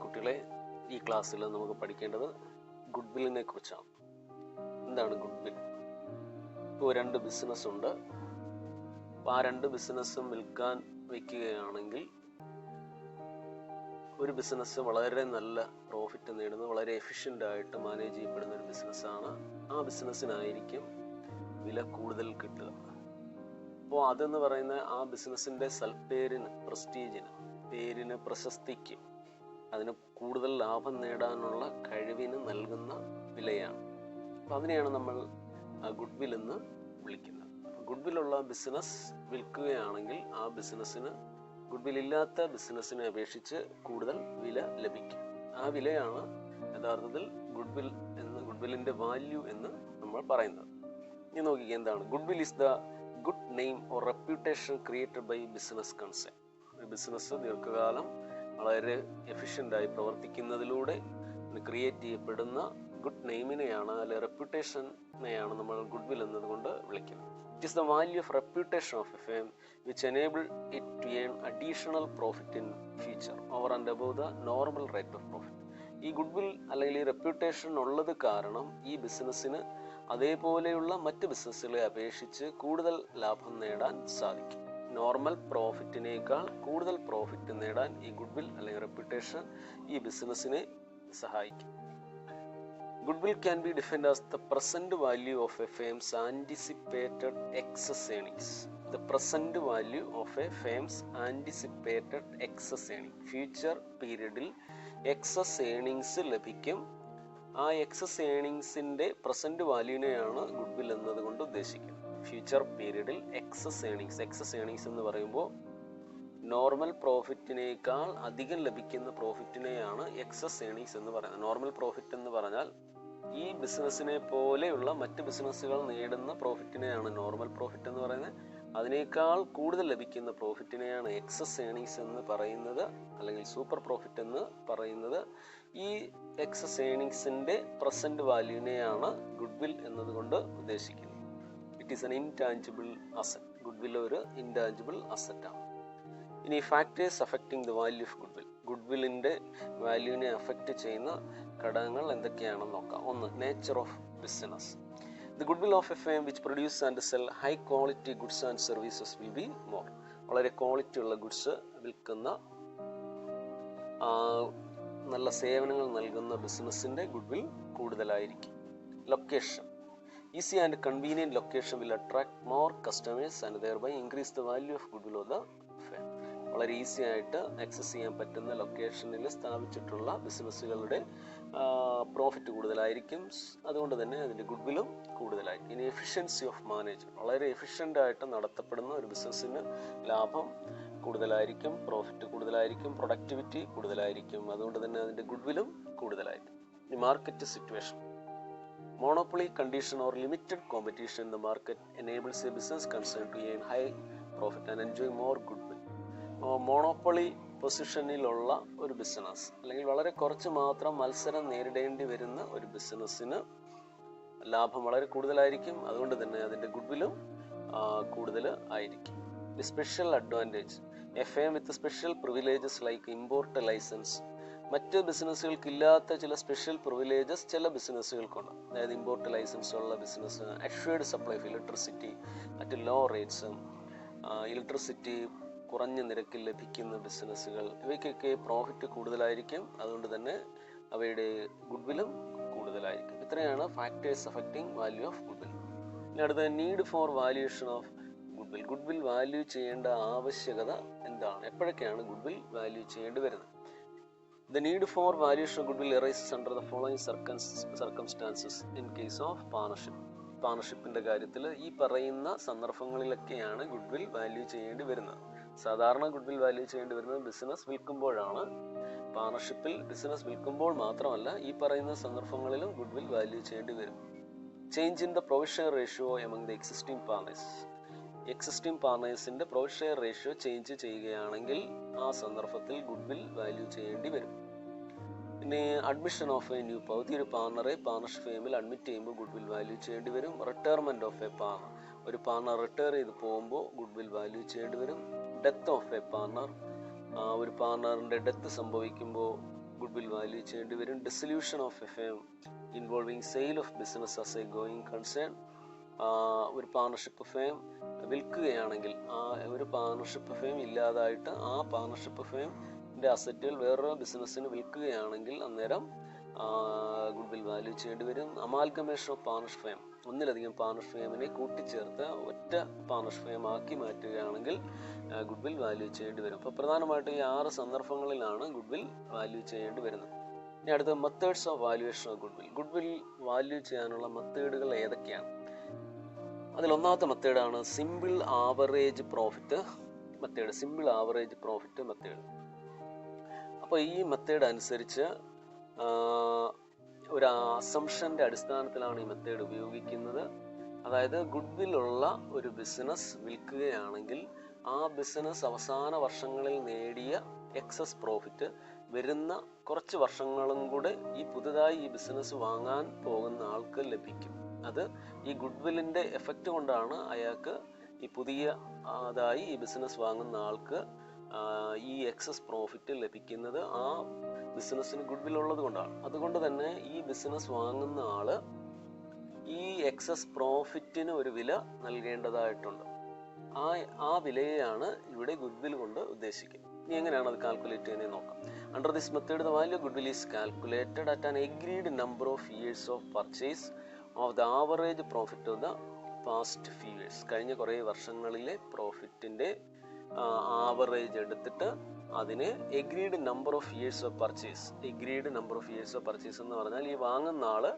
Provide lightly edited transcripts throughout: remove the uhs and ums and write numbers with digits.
കുട്ടികളെ, ഈ ക്ലാസ്സിൽ നമുക്ക് പഠിക്കേണ്ടത് ഗുഡ്വില്ലിനെ കുറിച്ചാണ്. എന്താണ് ഗുഡ്വിൽ? ഇപ്പോൾ 2 ബിസിനസ് ഉണ്ട്. അപ്പോൾ ആ 2 ബിസിനസ്സും വിൽക്കാൻ വയ്ക്കുകയാണെങ്കിൽ ഒരു ബിസിനസ് വളരെ നല്ല പ്രോഫിറ്റ് നേടുന്ന, വളരെ എഫിഷ്യൻ്റായിട്ട് മാനേജ് ചെയ്യപ്പെടുന്ന ഒരു ബിസിനസ്സാണ്. ആ ബിസിനസ്സിനായിരിക്കും വില കൂടുതൽ കിട്ടുക. അപ്പോൾ അതെന്ന് പറയുന്ന ആ ബിസിനസ്സിൻ്റെ സൽപ്പേരിന്, പ്രസ്റ്റീജിന്, പേരിന്, പ്രശസ്തിക്ക്, അതിന് കൂടുതൽ ലാഭം നേടാനുള്ള കഴിവിന് നൽകുന്ന വിലയാണ്. അപ്പം അതിനെയാണ് നമ്മൾ ഗുഡ്വിൽ എന്ന് വിളിക്കുന്നത്. ഗുഡ്വില്ലുള്ള ബിസിനസ് വിൽക്കുകയാണെങ്കിൽ ആ ബിസിനസ്സിന് ഗുഡ്വില്ലില്ലാത്ത ബിസിനസ്സിനെ അപേക്ഷിച്ച് കൂടുതൽ വില ലഭിക്കും. ആ വിലയാണ് യഥാർത്ഥത്തിൽ ഗുഡ്വില്ലിൻ്റെ വാല്യൂ എന്ന് നമ്മൾ പറയുന്നത്. ഇനി നോക്കിക്കുക, എന്താണ് goodwill? Is the good name or reputation created by business concern. ഒരു ബിസിനസ് ദീർഘകാലം വളരെ എഫിഷ്യൻ്റായി പ്രവർത്തിക്കുന്നതിലൂടെ ക്രിയേറ്റ് ചെയ്യപ്പെടുന്ന ഗുഡ് നെയിമിനെയാണ്, അല്ലെ റെപ്യൂട്ടേഷനെയാണ് നമ്മൾ ഗുഡ്വിൽ എന്നതുകൊണ്ട് വിളിക്കുന്നത്. It is the value of reputation of a firm which enable it to earn additional profit in future over and above the normal rate of profit. ഈ goodwill അല്ലെങ്കിൽ ഈ റെപ്യൂട്ടേഷൻ ഉള്ളത് കാരണം ഈ ബിസിനസ്സിന് അതേപോലെയുള്ള മറ്റ് ബിസിനസ്സുകളെ അപേക്ഷിച്ച് കൂടുതൽ ലാഭം നേടാൻ സാധിക്കും. നോർമൽ പ്രോഫിറ്റിനേക്കാൾ കൂടുതൽ പ്രോഫിറ്റ് നേടാൻ ഈ ഗുഡ്വിൽ അല്ലെങ്കിൽ റെപ്യൂട്ടേഷൻ ഈ ബിസിനസ്സിനെ സഹായിക്കും. Goodwill can be defined as the present value of a firm's anticipated excess earnings. The present value of a firm's anticipated excess earning. Future periodil excess earnings ലഭിക്കും. ആ excess ഏണിങ്സിൻ്റെ present വാല്യൂവിനെയാണ് goodwill എന്നതുകൊണ്ട് ഉദ്ദേശിക്കുന്നത്. Future പീരീഡിൽ excess earnings എന്ന് പറയുമ്പോൾ normal പ്രോഫിറ്റിനേക്കാൾ അധികം ലഭിക്കുന്ന പ്രോഫിറ്റിനെയാണ് എക്സസ് ഏണിങ്സ് എന്ന് പറയുന്നത്. നോർമൽ പ്രോഫിറ്റ് എന്ന് പറഞ്ഞാൽ ഈ ബിസിനസ്സിനെ പോലെയുള്ള മറ്റ് ബിസിനസ്സുകൾ നേടുന്ന പ്രോഫിറ്റിനെയാണ് നോർമൽ പ്രോഫിറ്റ് എന്ന് പറയുന്നത്. അതിനേക്കാൾ കൂടുതൽ ലഭിക്കുന്ന പ്രോഫിറ്റിനെയാണ് എക്സസ് ഏണിങ്സ് എന്ന് പറയുന്നത്, അല്ലെങ്കിൽ സൂപ്പർ പ്രോഫിറ്റ് എന്ന് പറയുന്നത്. ഈ എക്സസ് ഏണിങ്സിൻ്റെ പ്രസൻറ്റ് വാല്യൂവിനെയാണ് ഗുഡ്വിൽ എന്നതുകൊണ്ട് ഉദ്ദേശിക്കുന്നത്. It is an intangible asset. Goodwill ഒരു ഇൻടാഞ്ചിബിൾ അസറ്റാണ്. ഇനി factors affecting the value of goodwill. ഗുഡ്വില്ലിൻ്റെ വാല്യൂവിനെ അഫക്റ്റ് ചെയ്യുന്ന ഘടകങ്ങൾ എന്തൊക്കെയാണെന്ന് നോക്കാം. 1. Nature of business. The goodwill of a firm which produce and sell high quality goods and services will be more. വളരെ ക്വാളിറ്റി ഉള്ള ഗുഡ്സ് വിൽക്കുന്ന, നല്ല സേവനങ്ങൾ നൽകുന്ന ബിസിനസ്സിൻ്റെ ഗുഡ്വിൽ കൂടുതലായിരിക്കും. Location. Easy and convenient location will attract more customers and thereby increase the value of goodwill of the firm. വളരെ easy ആയിട്ട് ആക്സസ് ചെയ്യാൻ പറ്റുന്ന ലൊക്കേഷനിൽ സ്ഥാപിച്ചിട്ടുള്ള ബിസിനസ്സുകളുടെ പ്രോഫിറ്റ് കൂടുതലായിരിക്കും. അതുകൊണ്ട് തന്നെ അതിൻ്റെ ഗുഡ്വിലും കൂടുതലായിരിക്കും. ഇനി എഫിഷ്യൻസി ഓഫ് മാനേജ്മെൻറ്റ്. വളരെ എഫിഷ്യൻ്റായിട്ട് നടത്തപ്പെടുന്ന ഒരു ബിസിനസ്സിന് ലാഭം കൂടുതലായിരിക്കും, പ്രോഫിറ്റ് കൂടുതലായിരിക്കും, പ്രൊഡക്ടിവിറ്റി കൂടുതലായിരിക്കും. അതുകൊണ്ട് തന്നെ അതിൻ്റെ ഗുഡ്വിലും കൂടുതലായിരിക്കും. ഇനി market situation. Monopoly condition or limited competition in the market enables a business concern to earn high profit and enjoy more goodwill. Monopoly പൊസിഷനിലുള്ള ഒരു ബിസിനസ്, അല്ലെങ്കിൽ വളരെ കുറച്ച് മാത്രം മത്സരം നേരിടേണ്ടി വരുന്ന ഒരു ബിസിനസ്സിന് ലാഭം വളരെ കൂടുതലായിരിക്കും. അതുകൊണ്ട് തന്നെ അതിൻ്റെ ഗുഡ്വിലും കൂടുതൽ ആയിരിക്കും. The special advantage. A firm with special privileges like import licence. മറ്റ് ബിസിനസ്സുകൾക്കില്ലാത്ത ചില സ്പെഷ്യൽ പ്രിവിലേജസ് ചില ബിസിനസ്സുകൾക്കുണ്ട്. അതായത് ഇമ്പോർട്ട് ലൈസൻസ് ഉള്ള business, assured supply of electricity at low റേറ്റ്സും, ഇലക്ട്രിസിറ്റി കുറഞ്ഞ നിരക്കിൽ ലഭിക്കുന്ന ബിസിനസ്സുകൾ, ഇവയ്ക്കൊക്കെ പ്രോഫിറ്റ് കൂടുതലായിരിക്കും. അതുകൊണ്ട് തന്നെ അവയുടെ ഗുഡ്വിലും കൂടുതലായിരിക്കും. ഇത്രയാണ് factors affecting value of goodwill. ഇനി അടുത്ത need for valuation of goodwill. Goodwill value ചെയ്യേണ്ട ആവശ്യകത എന്താണ്? എപ്പോഴൊക്കെയാണ് ഗുഡ്വിൽ വാല്യൂ ചെയ്യേണ്ടി വരുന്നത്? The need for valuation of goodwill arises under the following circumstances in case of partnership. പാർട്ണർഷിപ്പിൻ്റെ കാര്യത്തിൽ ഈ പറയുന്ന സന്ദർഭങ്ങളിലൊക്കെയാണ് ഗുഡ്വിൽ വാല്യൂ ചെയ്യേണ്ടി വരുന്നത്. സാധാരണ ഗുഡ്വിൽ വാല്യൂ ചെയ്യേണ്ടി വരുന്നത് ബിസിനസ് വിൽക്കുമ്പോഴാണ്. പാർട്ണർഷിപ്പിൽ ബിസിനസ് വിൽക്കുമ്പോൾ മാത്രമല്ല, ഈ പറയുന്ന സന്ദർഭങ്ങളിലും ഗുഡ്വിൽ വാല്യൂ ചെയ്യേണ്ടി വരും. Change in the profit share ratio among the existing partners. Existing പാർട്ണേഴ്സിൻ്റെ പ്രൊഫിറ്റ് ഷെയർ റേഷ്യോ ചേഞ്ച് ചെയ്യുകയാണെങ്കിൽ ആ സന്ദർഭത്തിൽ ഗുഡ്വിൽ വാല്യൂ ചെയ്യേണ്ടി വരും. പിന്നെ അഡ്മിഷൻ ഓഫ് എ ന്യൂ പുതിയൊരു പാർട്ണറെ പാർട്ണർഷിപ്പ് ഫേമിൽ അഡ്മിറ്റ് ചെയ്യുമ്പോൾ ഗുഡ്വിൽ വാല്യൂ ചെയ്യേണ്ടി വരും. Retirement of A partner. ഒരു പാർട്ണർ റിട്ടയർ ചെയ്ത് പോകുമ്പോൾ ഗുഡ്വിൽ വാല്യൂ ചെയ്യേണ്ടി വരും. Death of A partner. ഒരു പാർട്ണറിൻ്റെ ഡെത്ത് സംഭവിക്കുമ്പോൾ ഗുഡ് വിൽ വാല്യൂ ചെയ്യേണ്ടി വരും. Dissolution of a firm involving sale of business as A going concern. ഒരു പാർട്ണർഷിപ്പ് ഫേം വിൽക്കുകയാണെങ്കിൽ, ഒരു പാർട്ണർഷിപ്പ് ഫേം ഇല്ലാതായിട്ട് ആ പാർട്ണർഷിപ്പ് ഫേമിൻ്റെ അസറ്റുകൾ വേറൊരു ബിസിനസ്സിന് വിൽക്കുകയാണെങ്കിൽ അന്നേരം ഗുഡ് വിൽ വാല്യൂ ചെയ്യേണ്ടി വരും. അമാൽഗമേഷൻ ഓഫ് പാർട്ണർഷിപ്പ് ഫേം, ഒന്നിലധികം പാർട്ണർഷിപ്പ് ഫേമിനെ കൂട്ടിച്ചേർത്ത് ഒറ്റ പാർട്ണർഷിപ്പ് ഫേം ആക്കി മാറ്റുകയാണെങ്കിൽ ഗുഡ് വിൽ വാല്യൂ ചെയ്യേണ്ടി വരും. അപ്പോൾ പ്രധാനമായിട്ടും ഈ 6 സന്ദർഭങ്ങളിലാണ് ഗുഡ് വിൽ വാല്യൂ ചെയ്യേണ്ടി വരുന്നത്. ഇനി അടുത്ത methods of valuation of good will. Good will value ചെയ്യാനുള്ള മെത്തേഡുകൾ ഏതൊക്കെയാണ്? അതിൽ ഒന്നാമത്തെ മെത്തേഡാണ് simple average profit method. Simple average profit method. അപ്പോൾ ഈ മെത്തേഡ് അനുസരിച്ച് ഒരു അസംഷൻ്റെ അടിസ്ഥാനത്തിലാണ് ഈ മെത്തേഡ് ഉപയോഗിക്കുന്നത്. അതായത് ഗുഡ് വില്ലുള്ള ഒരു ബിസിനസ് വിൽക്കുകയാണെങ്കിൽ ആ ബിസിനസ് അവസാന വർഷങ്ങളിൽ നേടിയ എക്സസ് പ്രോഫിറ്റ് വരുന്ന കുറച്ച് വർഷങ്ങളും കൂടെ ഈ പുതുതായി ഈ ബിസിനസ് വാങ്ങാൻ പോകുന്ന ആൾക്ക് ലഭിക്കും. അത് ഈ ഗുഡ് വില്ലിൻ്റെ എഫക്റ്റ് കൊണ്ടാണ് അയാൾക്ക് ഈ പുതിയതായി ഈ ബിസിനസ് വാങ്ങുന്ന ആൾക്ക് ഈ എക്സസ് പ്രോഫിറ്റ് ലഭിക്കുന്നത് ആ ബിസിനസ്സിന് ഗുഡ് വിൽ ഉള്ളത് കൊണ്ടാണ്. അതുകൊണ്ട് തന്നെ ഈ ബിസിനസ് വാങ്ങുന്ന ആള് ഈ എക്സസ് പ്രോഫിറ്റിന് ഒരു വില നൽകേണ്ടതായിട്ടുണ്ട്. ആ വിലയെയാണ് ഇവിടെ ഗുഡ് വിൽ കൊണ്ട് ഉദ്ദേശിക്കുന്നത്. ഇനി എങ്ങനെയാണ് അത് കാൽക്കുലേറ്റ് ചെയ്യുന്നത് നോക്കാം. Under this method the value good will is calculated at an agreed number of years of purchase of the average profit of the past few years. കഴിഞ്ഞ കുറേ വർഷങ്ങളിലെ പ്രോഫിറ്റിൻ്റെ ആവറേജ് എടുത്തിട്ട് അതിന് agreed number of years of purchase. Agreed number of years of purchase എന്ന് പറഞ്ഞാൽ ഈ വാങ്ങുന്ന ആള്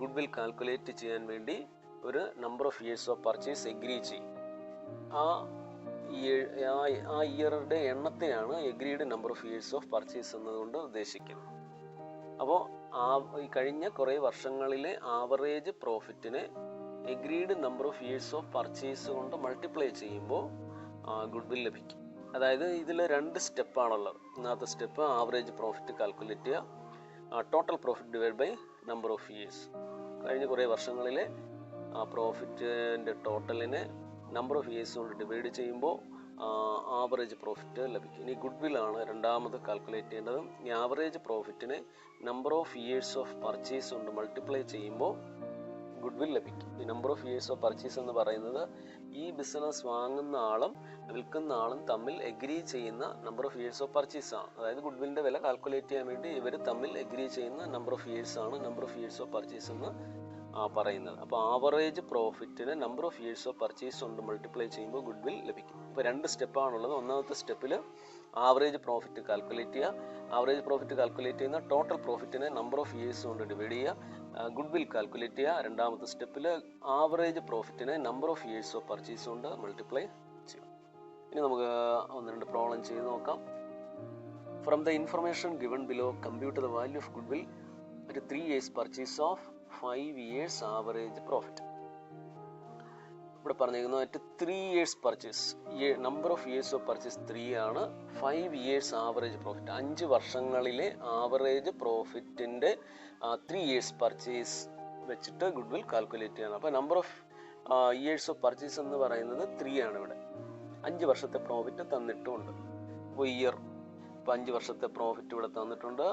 ഗുഡ് വിൽ കാൽക്കുലേറ്റ് ചെയ്യാൻ വേണ്ടി ഒരു number of years of purchase agree ചെയ്യും. ആ ഇയറുടെ എണ്ണത്തെയാണ് agreed number of years of purchase എന്നതുകൊണ്ട് ഉദ്ദേശിക്കുന്നത്. അപ്പോൾ ഈ കഴിഞ്ഞ കുറേ വർഷങ്ങളിലെ ആവറേജ് പ്രോഫിറ്റിനെ agreed number of years of purchase കൊണ്ട് മൾട്ടിപ്ലൈ ചെയ്യുമ്പോൾ ഗുഡ് വിൽ ലഭിക്കും. അതായത് ഇതിൽ 2 സ്റ്റെപ്പാണുള്ളത്. ഒന്നാമത്തെ സ്റ്റെപ്പ് ആവറേജ് പ്രോഫിറ്റ് കാൽക്കുലേറ്റ് ചെയ്യുക, total profit divide by number of years. കഴിഞ്ഞ കുറേ വർഷങ്ങളിലെ പ്രോഫിറ്റിൻ്റെ ടോട്ടലിനെ നമ്പർ ഓഫ് ഇയേഴ്സ് കൊണ്ട് ഡിവൈഡ് ചെയ്യുമ്പോൾ ആവറേജ് പ്രോഫിറ്റ് ലഭിക്കും. ഇനി ഗുഡ് വില്ലാണ് രണ്ടാമത് കാൽക്കുലേറ്റ് ചെയ്യേണ്ടത്. ഈ ആവറേജ് പ്രോഫിറ്റിനെ number of years of purchase കൊണ്ട് മൾട്ടിപ്ലൈ ചെയ്യുമ്പോൾ ഗുഡ് വിൽ ലഭിക്കും. ഈ number of years of purchase എന്ന് പറയുന്നത് ഈ ബിസിനസ് വാങ്ങുന്ന ആളും വിൽക്കുന്ന ആളും തമ്മിൽ എഗ്രി ചെയ്യുന്ന number of years of purchase ആണ്. അതായത് ഗുഡ് വില്ലിൻ്റെ വില കാൽക്കുലേറ്റ് ചെയ്യാൻ വേണ്ടി ഇവർ തമ്മിൽ എഗ്രി ചെയ്യുന്ന നമ്പർ ഓഫ് ഇയേഴ്സ് ആണ് number of years of purchase എന്ന് പറയുന്നത്. അപ്പോൾ ആവറേജ് പ്രോഫിറ്റിനെ number of years of purchase കൊണ്ട് മൾട്ടിപ്ലൈ ചെയ്യുമ്പോൾ ഗുഡ് വിൽ ലഭിക്കും. ഇപ്പോൾ 2 സ്റ്റെപ്പാണുള്ളത്. ഒന്നാമത്തെ സ്റ്റെപ്പിൽ ആവറേജ് പ്രോഫിറ്റ് കാൽക്കുലേറ്റ് ചെയ്യുക. ആവറേജ് പ്രോഫിറ്റ് കാൽക്കുലേറ്റ് ചെയ്യുന്ന ടോട്ടൽ പ്രോഫിറ്റിനെ നമ്പർ ഓഫ് ഇയേഴ്സ് കൊണ്ട് ഡിവൈഡ് ചെയ്യുക, ഗുഡ് വിൽ കാൽക്കുലേറ്റ് ചെയ്യുക. രണ്ടാമത്തെ സ്റ്റെപ്പിൽ ആവറേജ് പ്രോഫിറ്റിനെ number of years of purchase കൊണ്ട് മൾട്ടിപ്ലൈ ചെയ്യും. ഇനി നമുക്ക് 1-2 പ്രോബ്ലം ചെയ്ത് നോക്കാം. From the information given below compute the value of good will at 3 years purchase of 5 years average profit. ഇവിടെ പറഞ്ഞിരിക്കുന്നത് at 3 years purchase, number of years of purchase 3 ആണ്, 5 years average profit, 5 വർഷങ്ങളിലെ average പ്രോഫിറ്റിൻ്റെ 3 years purchase വെച്ചിട്ട് good will calculate ചെയ്യണം. അപ്പോൾ number of years of purchase എന്ന് പറയുന്നത് 3 ആണ്. ഇവിടെ 5 വർഷത്തെ പ്രോഫിറ്റ് തന്നിട്ടുണ്ട്. അപ്പോൾ ഇയർ, ഇപ്പോൾ 5 വർഷത്തെ പ്രോഫിറ്റ് ഇവിടെ തന്നിട്ടുണ്ട്.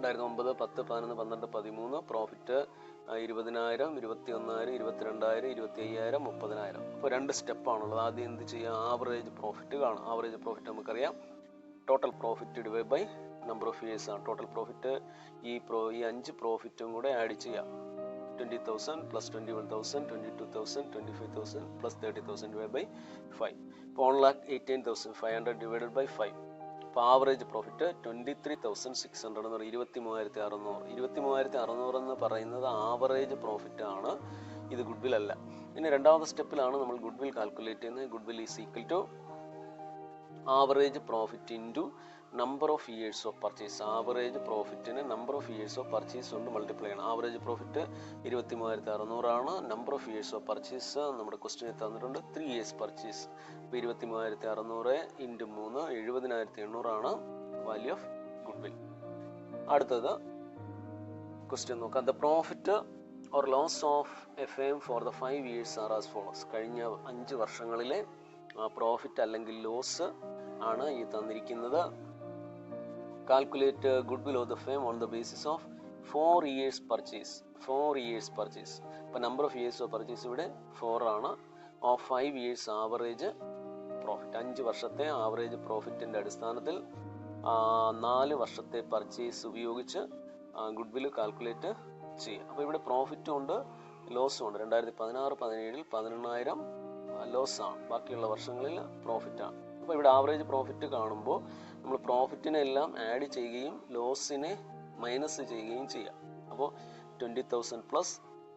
2009, 10, 11, 12, 13 പ്രോഫിറ്റ് 20,000, 21,000, 22,000, 25,000, 30,000. അപ്പോൾ 2 സ്റ്റെപ്പാണുള്ളത്. ആദ്യം എന്ത് ചെയ്യുക? ആവറേജ് പ്രോഫിറ്റ് കാണും. ആവറേജ് പ്രോഫിറ്റ് നമുക്കറിയാം total profit divide by number of years ആണ്. ടോട്ടൽ പ്രോഫിറ്റ് ഈ 5 പ്രോഫിറ്റും കൂടെ ആഡ് ചെയ്യാം. 20,000 plus 21,000, 22,000, 25,000 plus 30,000 divided by 5. ഇപ്പോൾ 1,18,500 divided by 5. അപ്പോൾ ആവറേജ് പ്രോഫിറ്റ് 23,600 എന്ന് പറയും. 23,600. 23,600 എന്ന് പറയുന്നത് ആവറേജ് പ്രോഫിറ്റ് ആണ്, ഇത് ഗുഡ് വിൽ അല്ല. ഇനി രണ്ടാമത്തെ സ്റ്റെപ്പിലാണ് നമ്മൾ ഗുഡ് വിൽ കാൽക്കുലേറ്റ് ചെയ്യുന്നത്. Goodwill is equal to average profit into number of years of purchase. Average പ്രോഫിറ്റിന് number of years of purchase കൊണ്ട് മൾട്ടിപ്ലൈ ചെയ്യണം. ആവറേജ് പ്രോഫിറ്റ് 23,600 ആണ്. Number of years of purchase നമ്മുടെ ക്വസ്റ്റ്യനിൽ തന്നിട്ടുണ്ട് 3 years പർച്ചേസ്. അപ്പോൾ 23,600 into 3 70,800 ആണ് വാല്യൂ ഓഫ് ഗുഡ് വിൽ. അടുത്തത് ക്വസ്റ്റ്യൻ നോക്കാം. The profit or loss of a firm for the 5 years are as follows. കഴിഞ്ഞ 5 വർഷങ്ങളിലെ പ്രോഫിറ്റ് അല്ലെങ്കിൽ ലോസ് ആണ് ഈ തന്നിരിക്കുന്നത്. Calculate goodwill of the firm on the basis of 4 years purchase. 4 years purchase. അപ്പോൾ number of years of purchase ഇവിടെ 4 ആണ്. Of 5 years average profit, 5 വർഷത്തെ ആവറേജ് പ്രോഫിറ്റിൻ്റെ അടിസ്ഥാനത്തിൽ 4 വർഷത്തെ പർച്ചേസ് ഉപയോഗിച്ച് ഗുഡ് വിൽ കാൽക്കുലേറ്റ് ചെയ്യുക. അപ്പോൾ ഇവിടെ പ്രോഫിറ്റും ഉണ്ട് ലോസും ഉണ്ട്. 2016-17 18,000 ലോസാണ്, ബാക്കിയുള്ള വർഷങ്ങളിൽ പ്രോഫിറ്റാണ്. അപ്പോൾ ഇവിടെ ആവറേജ് പ്രോഫിറ്റ് കാണുമ്പോൾ നമ്മൾ പ്രോഫിറ്റിനെ എല്ലാം ആഡ് ചെയ്യുകയും ലോസിനെ മൈനസ് ചെയ്യുകയും ചെയ്യാം. അപ്പോൾ 20,000 പ്ലസ്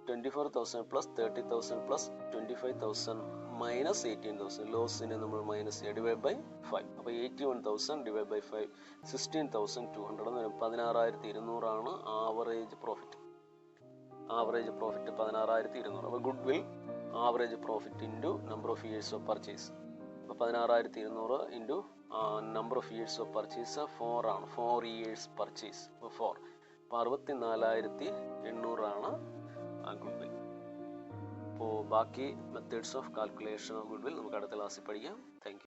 24,000 പ്ലസ് 30,000 പ്ലസ് 25,000 മൈനസ് 18,000, ലോസിനെ നമ്മൾ മൈനസ് ചെയ്യുക, ഡിവൈഡ് ബൈ 5. അപ്പോൾ 81,000 ഡിവൈഡ് ബൈ 5 16,200 എന്ന് വരും. 16,200 ആണ് ആവറേജ് പ്രോഫിറ്റ്. Average profit 16,200. അപ്പോൾ good will average profit into number of years of purchase. അപ്പോൾ 16,200 into number of years of purchase 4 ആണ്. 4 years പർച്ചേസ്. അപ്പോൾ 4 അപ്പോൾ 64,800 ആണ് ഗുഡ് വിൽ. അപ്പോൾ ബാക്കി methods of calculation of good will നമുക്ക് അടുത്ത ക്ലാസ്സിൽ പഠിക്കാം. Thank you.